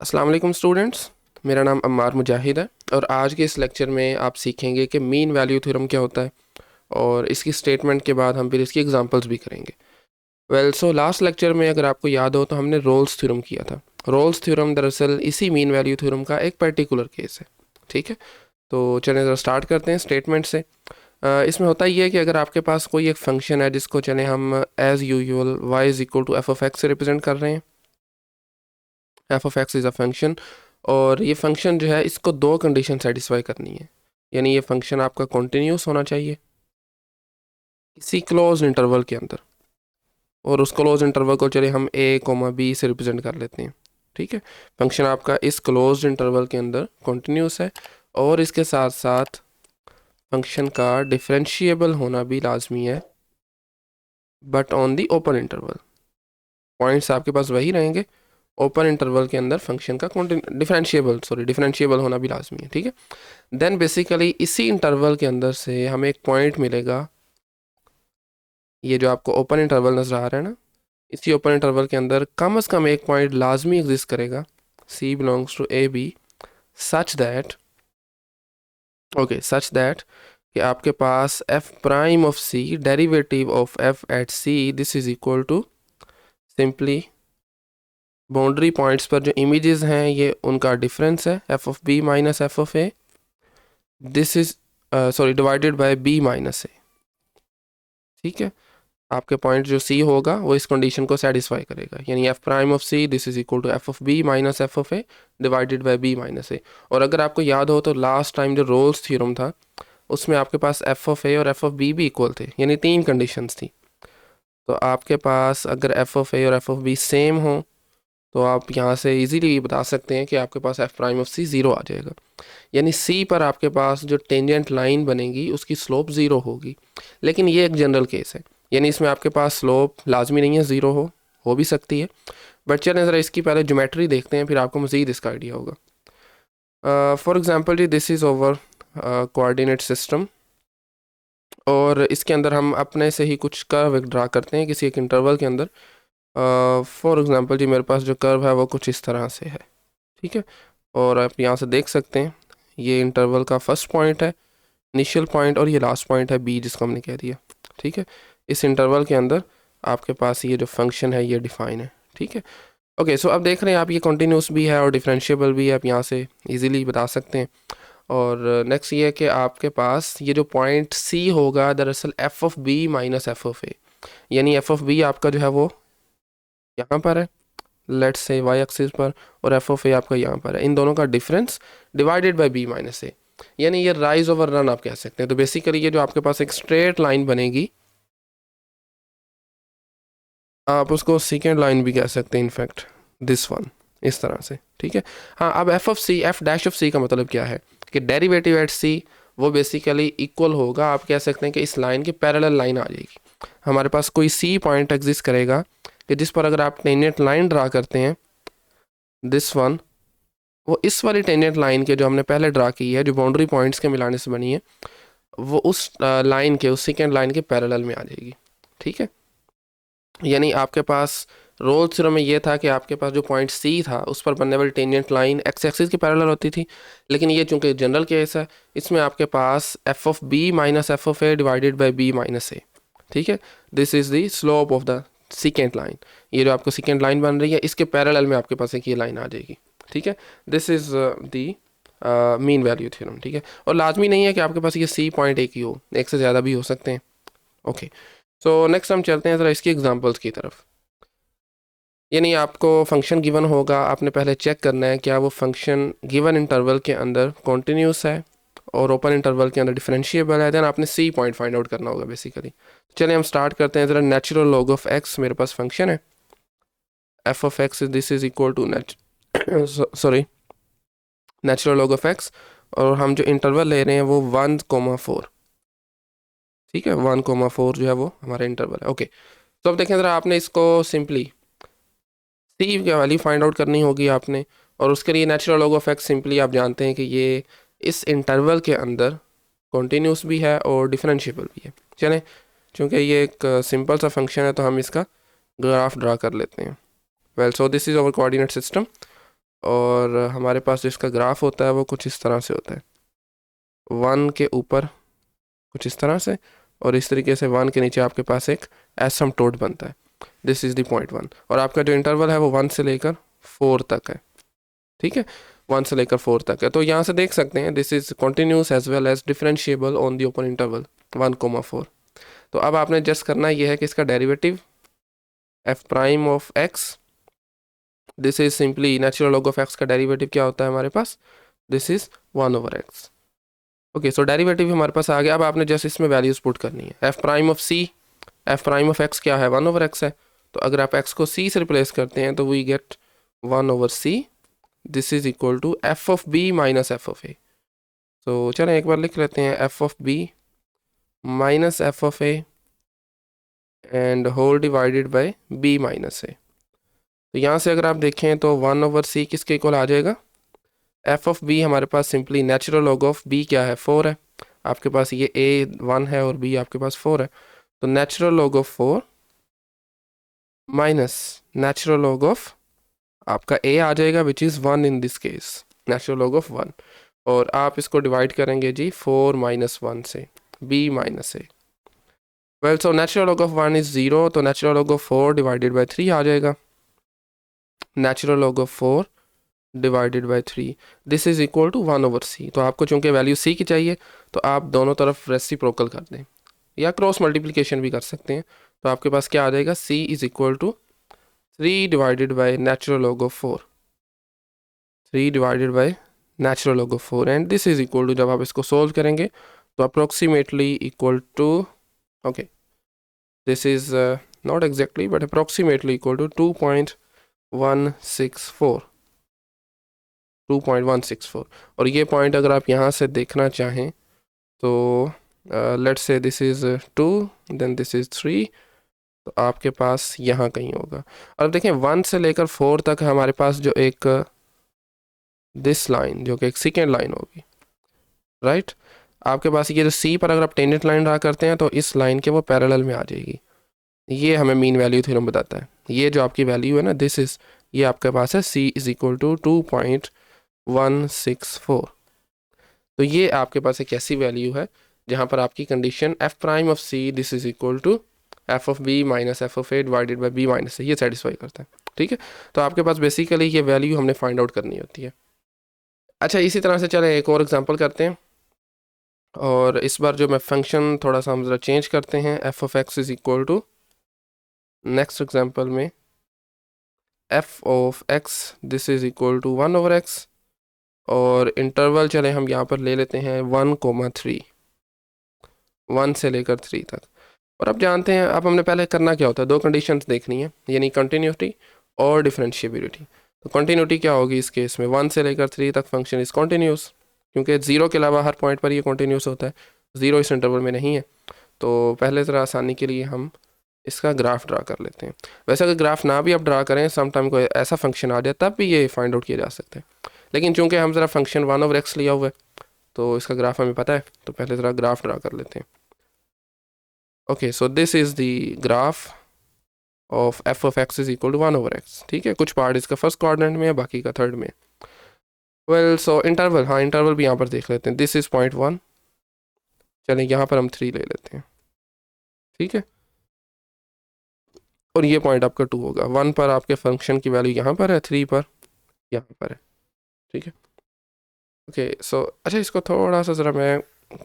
अस्सलाम वालेकुम स्टूडेंट्स। मेरा नाम अम्मार मुजाहिद है और आज के इस लेक्चर में आप सीखेंगे कि मीन वैल्यू थ्योरम क्या होता है और इसकी स्टेटमेंट के बाद हम फिर इसकी एग्जांपल्स भी करेंगे। सो लास्ट लेक्चर में अगर आपको याद हो तो हमने रोल्स थ्योरम किया था। रोल्स थ्योरम दरअसल इसी मीन वैल्यू थ्योरम का एक पर्टिकुलर केस है। ठीक है, तो चलें ज़रा स्टार्ट करते हैं स्टेटमेंट से। इसमें होता ये है कि अगर आपके पास कोई एक फंक्शन है जिसको चलें हम as usual y is equal to f of x से रिप्रेजेंट कर रहे हैं। F of x is a function और ये फंक्शन जो है इसको दो कंडीशन सेटिस्फाई करनी है। यानी ये फंक्शन आपका कॉन्टीन्यूस होना चाहिए इसी क्लोज इंटरवल के अंदर, और उस क्लोज इंटरवल को चलिए हम a कोमा b से रिप्रेजेंट कर लेते हैं। ठीक है, फंक्शन आपका इस क्लोज इंटरवल के अंदर कॉन्टीन्यूस है और इसके साथ साथ फंक्शन का डिफरेंशिएबल होना भी लाजमी है, but on the open interval. Points आपके पास वही रहेंगे, ओपन इंटरवल के अंदर फंक्शन का डिफरेंशिएबल होना भी लाजमी है। ठीक है, देन बेसिकली इसी इंटरवल के अंदर से हमें एक पॉइंट मिलेगा, ये जो आपको ओपन इंटरवल नजर आ रहा है ना, इसी ओपन इंटरवल के अंदर कम से कम एक पॉइंट लाजमी एग्जिस्ट करेगा, c belongs to a b, such that कि आपके पास f prime of c derivative of f at c this is equal to simply boundary points पर जो इमेजेस हैं ये उनका डिफरेंस है f of b minus f of a, this is divided by b minus a। ठीक है, आपके point जो c होगा वो इस कंडीशन को सेटिस्फाई करेगा, यानी f prime of c this is equal to f of b minus f of a divided by b minus a। और अगर आपको याद हो तो लास्ट टाइम जो रोल्स थ्योरम था उसमें आपके पास f ऑफ a और f ऑफ b भी इक्वल थे, यानी तीन कंडीशंस थी। तो आपके पास अगर f ऑफ a और f ऑफ b सेम हो तो आप यहाँ से इजीली बता सकते हैं कि आपके पास f prime of c zero आ जाएगा, यानी c पर आपके पास जो टेंजेंट लाइन बनेगी उसकी स्लोप ज़ीरो होगी। लेकिन ये एक जनरल केस है, यानी इसमें आपके पास स्लोप लाजमी नहीं है ज़ीरो हो भी सकती है, बट चलें ज़रा इसकी पहले ज्योमेट्री देखते हैं फिर आपको मज़ीद इसका आइडिया होगा। For example g this is over coordinate system और इसके अंदर हम अपने से ही कुछ कर्व ड्रा करते हैं किसी एक इंटरवल के अंदर। फॉर एग्ज़ाम्पल जी मेरे पास जो कर्व है वो कुछ इस तरह से है। ठीक है, और आप यहाँ से देख सकते हैं ये इंटरवल का फर्स्ट पॉइंट है, इनिशियल पॉइंट, और ये लास्ट पॉइंट है b जिसको हमने कह दिया। ठीक है, इस इंटरवल के अंदर आपके पास ये जो फंक्शन है ये डिफाइन है। ठीक है, ओके, सो अब देख रहे हैं आप ये कॉन्टीन्यूस भी है और डिफरेंशिएबल भी है, आप यहाँ से इजीली बता सकते हैं। और नेक्स्ट ये है कि आपके पास ये जो पॉइंट c होगा दरअसल f of b minus f of a, यानी f ऑफ b आपका जो है वो यहाँ पर है, लेट्स से y एक्सिस पर, और f ऑफ a आपका यहाँ पर है, इन दोनों का difference divided by b minus a, यानी ये राइज ओवर रन आप कह सकते हैं। तो बेसिकली ये जो आपके पास एक स्ट्रेट लाइन बनेगी आप उसको सेकेंड लाइन भी कह सकते हैं, इनफैक्ट दिस वन, इस तरह से। ठीक है, हाँ, अब f of c, f dash of c का मतलब क्या है कि डेरिवेटिव एट c वो बेसिकली इक्वल होगा, आप कह सकते हैं कि इस लाइन के पैरेलल लाइन आ जाएगी। हमारे पास कोई c पॉइंट एग्जिस्ट करेगा कि जिस पर अगर आप टेंजेंट लाइन ड्रा करते हैं दिस वन, वो इस वाली टेंजेंट लाइन के जो हमने पहले ड्रा की है जो बाउंड्री पॉइंट्स के मिलाने से बनी है वो उस लाइन के, उस सेकेंड लाइन के पैरेलल में आ जाएगी। ठीक है, यानी आपके पास रोल्स थ्योरम में ये था कि आपके पास जो पॉइंट c था उस पर बनने वाली टेंजेंट लाइन एक्स एक्सिस की पैरेलल होती थी, लेकिन ये चूंकि जनरल केस है इसमें आपके पास f of b minus f of a divided by b minus a। ठीक है, this is the slope of the second line, ये जो आपको सेकेंड लाइन बन रही है इसके पैरेलल में आपके पास एक ये लाइन आ जाएगी। ठीक है, this is the mean value theorem. ठीक है, और लाजमी नहीं है कि आपके पास ये c पॉइंट एक ही हो, एक से ज़्यादा भी हो सकते हैं। ओके, सो नेक्स्ट हम चलते हैं ज़रा इसकी एग्जांपल्स की तरफ। यानी आपको फंक्शन गिवन होगा, आपने पहले चेक करना है क्या वो फंक्शन गिवन इंटरवल के अंदर कॉन्टीन्यूस है और ओपन इंटरवल के अंदर डिफरेंशिएबल है, देन आपने c पॉइंट फाइंड आउट करना होगा बेसिकली। चलिए हम स्टार्ट करते हैं ज़रा। नेचुरल लॉग ऑफ x मेरे पास फंक्शन है, f of x this is equal to natural log of x, और हम जो इंटरवल ले रहे हैं वो 1,4। ठीक है, 1,4 जो है वो हमारा इंटरवल है। ओके, तो अब देखें ज़रा, आपने इसको सिंपली c की वैल्यू फाइंड आउट करनी होगी आपने, और उसके लिए natural log of x simply आप जानते हैं कि ये इस इंटरवल के अंदर कॉन्टीन्यूस भी है और डिफरेंशिएबल भी है। चलें, चूँकि ये एक सिंपल सा फंक्शन है तो हम इसका ग्राफ ड्रा कर लेते हैं। Well, so this is our coordinate system और हमारे पास जो इसका ग्राफ होता है वो कुछ इस तरह से होता है, 1 के ऊपर कुछ इस तरह से, और इस तरीके से 1 के नीचे आपके पास एक एसिम्पटोट बनता है। दिस इज़ द पॉइंट 1, और आपका जो इंटरवल है वो 1 से लेकर 4 तक है। ठीक है, 1 से लेकर 4 तक है। तो यहाँ से देख सकते हैं this is continuous as well as differentiable on the open interval 1,4। तो अब आपने जस्ट करना ये है कि इसका derivative f prime of x, this is simply natural log of x का डेरिवेटिव क्या होता है हमारे पास, this is 1/x। Okay, so derivative हमारे पास आ गया। अब आपने जस्ट इसमें वैल्यूज पुट करनी है। F prime of c, f prime of x क्या है, 1/x है। तो अगर आप एक्स को सी से रिप्लेस करते हैं तो we get 1/c, this is equal to f of b minus f of a. तो चलें एक बार लिख लेते हैं, f of b minus f of a and whole divided by b minus a. तो यहाँ से अगर आप देखें तो 1/c किसके इक्वल आ जाएगा, एफ ऑफ बी हमारे पास simply natural log of b क्या है, 4 है। आपके पास ये ए 1 है और बी आपके पास 4 है, तो natural log of 4 minus natural log of आपका ए आ जाएगा which is 1 in this case, natural log of 1। और आप इसको डिवाइड करेंगे जी 4 माइनस 1 से, b minus a. Well, so natural log of 1 is 0, तो natural log of 4 divided by 3 आ जाएगा। Natural log of 4 divided by 3, this is equal to 1/c। तो आपको चूंकि वैल्यू c की चाहिए तो आप दोनों तरफ रेसिप्रोकल कर दें या क्रॉस मल्टीप्लिकेशन भी कर सकते हैं। तो आपके पास क्या आ जाएगा, c is equal to 3 divided by natural log of 4, 3 divided by natural log of 4, and this is equal to, जब आप इसको सोल्व करेंगे तो approximately equal to, okay this is not exactly but approximately equal to 2.164, 2.164। और ये point अगर आप यहाँ से देखना चाहें तो let's say this is 2 then this is 3, तो आपके पास यहाँ कहीं होगा। और देखें 1 से लेकर 4 तक हमारे पास जो एक दिस लाइन जो कि एक सेकेंड लाइन होगी, राइट। आपके पास ये जो सी पर अगर आप टेंजेंट लाइन ड्रा करते हैं तो इस लाइन के वो पैरेलल में आ जाएगी। ये हमें मीन वैल्यू थ्योरम बताता है। ये जो आपकी वैल्यू है ना, दिस इज, ये आपके पास है c इज इक्वल टू 2.164। तो ये आपके पास एक ऐसी वैल्यू है जहाँ पर आपकी condition f prime of c this is equal to f of b minus f of a divided by b minus a, ये सेटिस्फाई करता है। ठीक है, तो आपके पास बेसिकली ये वैल्यू हमने फाइंड आउट करनी होती है। अच्छा, इसी तरह से चले एक और एग्जांपल करते हैं, और इस बार जो मैं फंक्शन थोड़ा सा हम ज़रा चेंज करते हैं। F of x is equal to, next example में f of x this is equal to 1/x, और इंटरवल चले हम यहाँ पर ले लेते हैं 1,3, 1 से लेकर 3 तक। और अब जानते हैं, अब हमने पहले करना क्या होता है, दो कंडीशंस देखनी है, यानी कंटिन्यूटी और डिफरेंशिएबिलिटी। तो कंटिन्यूटी क्या होगी इस केस में, 1 से लेकर 3 तक फंक्शन इज कॉन्टीन्यूस, क्योंकि 0 के अलावा हर पॉइंट पर ये कॉन्टीन्यूस होता है, 0 इस इंटरवल में नहीं है। तो पहले ज़रा आसानी के लिए हम इसका ग्राफ ड्रा कर लेते हैं। वैसे अगर ग्राफ ना भी आप ड्रा करें, सम टाइम कोई ऐसा फंक्शन आ जाए तब भी ये फाइंड आउट किया जा सकता है, लेकिन चूंकि हम ज़रा फंक्शन 1/x लिया हुआ है तो इसका ग्राफ हमें पता है, तो पहले ज़रा ग्राफ ड्रा कर लेते हैं। Okay, so this is the graph of f of x is equal to 1/x। ठीक है, कुछ पार्ट इसका फर्स्ट क्वाड्रेंट में है, बाकी का थर्ड में। वेल, सो इंटरवल, हाँ इंटरवल भी यहाँ पर देख लेते हैं। दिस इज़ 0.1, चलें यहाँ पर हम 3 ले लेते हैं। ठीक है, और ये पॉइंट आपका 2 होगा। 1 पर आपके फंक्शन की वैल्यू यहाँ पर है, 3 पर यहाँ पर है। ठीक है, ओके सो अच्छा, इसको थोड़ा सा ज़रा मैं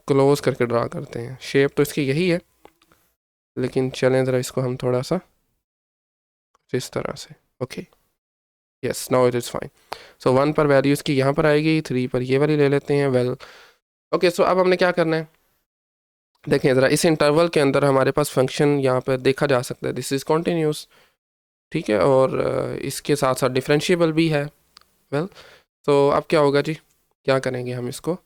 क्लोज करके ड्रा करते हैं। शेप तो इसकी यही है, लेकिन चलें ज़रा इसको हम थोड़ा सा इस तरह से। Okay, yes, now it is fine. So 1 पर वैल्यू इसकी यहाँ पर आएगी, 3 पर ये वाली ले लेते हैं। वेल, ओके, सो अब हमने क्या करना है, देखें ज़रा इस इंटरवल के अंदर हमारे पास फंक्शन यहाँ पर देखा जा सकता है, दिस इज़ कॉन्टीन्यूस। ठीक है, और इसके साथ साथ डिफरेंशिएबल भी है। वेल, तो अब क्या होगा जी, क्या करेंगे हम इसको।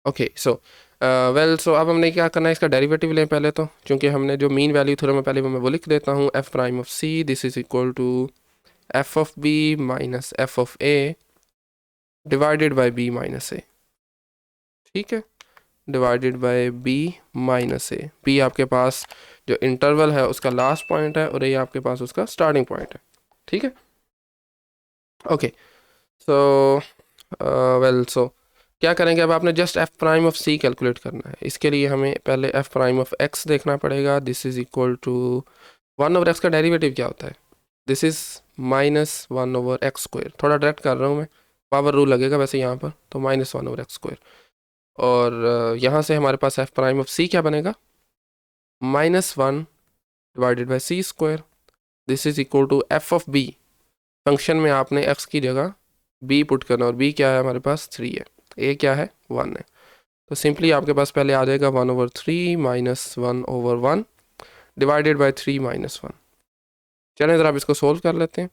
ओके, सो वेल, सो अब हमने क्या करना है, इसका डेरिवेटिव लें पहले तो, क्योंकि हमने जो मीन वैल्यू थ्योरम में पहले मैं वो लिख देता हूँ। F prime of c this is equal to f of b minus f of a divided by b minus a. ठीक है, divided by b minus a. B आपके पास जो इंटरवल है उसका लास्ट पॉइंट है, और ए आपके पास उसका स्टार्टिंग पॉइंट है। ठीक है, ओके, सो वेल, सो क्या करेंगे अब, आपने just f prime of c calculate करना है। इसके लिए हमें पहले एफ प्राइम ऑफ एक्स देखना पड़ेगा। This is equal to 1/x का डेरिवेटिव क्या होता है, दिस इज -1/x²। थोड़ा डायरेक्ट कर रहा हूँ मैं, पावर रूल लगेगा वैसे यहाँ पर, तो -1/x²। और यहाँ से हमारे पास एफ प्राइम ऑफ सी क्या बनेगा, -1 divided by c²। This is equal to f of b. Function में आपने x की जगह b पुट करना, और b क्या है हमारे पास 3 है, a क्या है 1 है। तो सिंपली आपके पास पहले आ जाएगा 1/3 -1/1 डिवाइडेड बाई 3 -1। चलें ज़रा आप इसको सोल्व कर लेते हैं।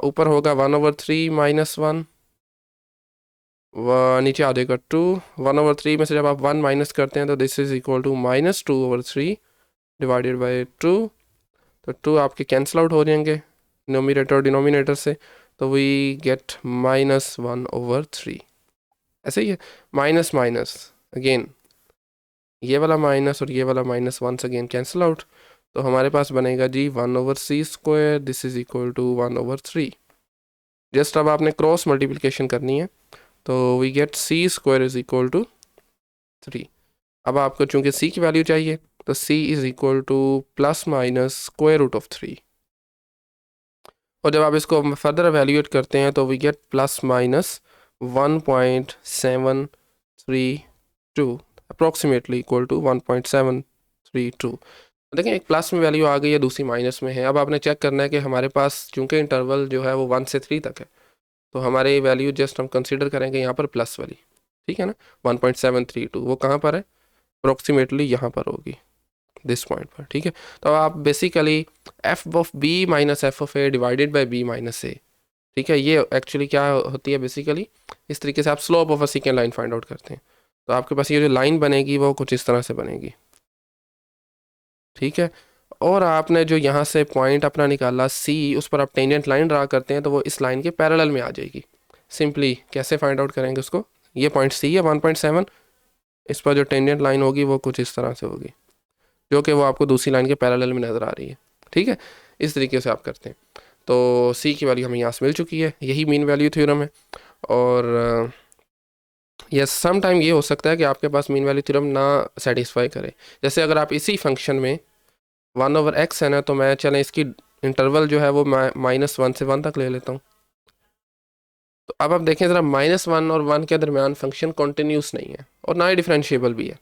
ऊपर होगा 1/3 -1, नीचे आ जाएगा 2। 1/3 में से जब आप 1 माइनस करते हैं तो this is equal to -2/3 divided by 2। तो 2 आपके कैंसिल आउट हो जाएंगे नोमिनेटर और डिनोमिनेटर से, तो वी गेट -1/3। ऐसे ही है, माइनस माइनस अगेन, ये वाला माइनस और ये वाला minus once again cancel out. तो हमारे पास बनेगा g 1/c²। This is equal to 1/3। Just अब आपने क्रॉस मल्टीप्लिकेशन करनी है, तो we get c² is equal to 3। अब आपको चूंकि c की वैल्यू चाहिए, तो c इज इक्वल टू ±√3। और जब आप इसको फर्दर एवेल्यूएट करते हैं तो we get +(-1.732) approximately equal to 1.732। देखें, एक प्लस में वैल्यू आ गई है, दूसरी माइनस में है। अब आपने चेक करना है कि हमारे पास चूंकि इंटरवल जो है वो 1 से 3 तक है, तो हमारे वैल्यू जस्ट हम कंसीडर करेंगे यहाँ पर प्लस वाली, ठीक है ना। 1.732 वो कहाँ पर है, अप्रॉक्सीमेटली यहाँ पर होगी, दिस पॉइंट पर, ठीक है। तो आप basically f of b minus f of a divided by b minus a, ठीक है, ये एक्चुअली क्या होती है बेसिकली, इस तरीके से आप slope of a second line find out करते हैं। तो आपके पास ये जो लाइन बनेगी वो कुछ इस तरह से बनेगी, ठीक है। और आपने जो यहाँ से पॉइंट अपना निकाला सी, उस पर आप टेंजेंट लाइन ड्रा करते हैं तो वो इस लाइन के पैरेलल में आ जाएगी। सिंपली कैसे फाइंड आउट करेंगे उसको, ये पॉइंट सी है 1.7, इस पर जो टेंजेंट लाइन होगी वो कुछ इस तरह से होगी, जो कि वो आपको दूसरी लाइन के पैरेलल में नज़र आ रही है, ठीक है। इस तरीके से आप करते हैं। तो सी की वैल्यू हमें यहाँ से मिल चुकी है, यही मीन वैल्यू थ्योरम है। और यस, सम टाइम ये हो सकता है कि आपके पास मीन वैल्यू थ्योरम ना सेटिस्फाई करे। जैसे अगर आप इसी फंक्शन में 1/x है ना, तो मैं चलें इसकी इंटरवल जो है वो -1 से 1 तक ले लेता हूँ। तो अब आप देखें ज़रा, -1 और 1 के दरमियान फंक्शन कॉन्टीन्यूस नहीं है और ना ही डिफरेंशिएबल भी है।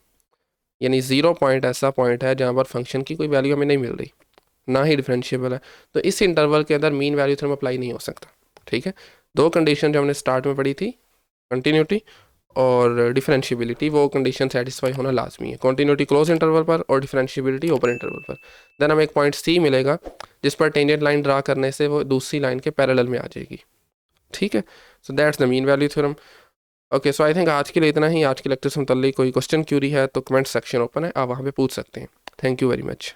यानी 0 पॉइंट ऐसा पॉइंट है जहाँ पर फंक्शन की कोई वैल्यू हमें नहीं मिल रही, ना ही डिफरेंशिएबल है। तो इस इंटरवल के अंदर मीन वैल्यू थ्योरम अप्लाई नहीं हो सकता, ठीक है। दो कंडीशन जो हमने स्टार्ट में पढ़ी थी, कंटिन्यूटी और डिफरेंशिएबिलिटी, वो कंडीशन सेटिस्फाई होना लाजमी है। कंटिन्यूटी क्लोज इंटरवल पर और डिफरेंशिएबिलिटी ओपन इंटरवल पर। देन हमें एक पॉइंट सी मिलेगा जिस पर टेंजेंट लाइन ड्रा करने से वो दूसरी लाइन के पैरेलल में आ जाएगी, ठीक है। So that's the mean value theorem. Okay, so I think आज के लिए इतना ही। आज के लेक्चर से मुतल्लिक कोई क्वेश्चन क्यूरी है तो कमेंट सेक्शन ओपन है, आप वहाँ पे पूछ सकते हैं। Thank you very much.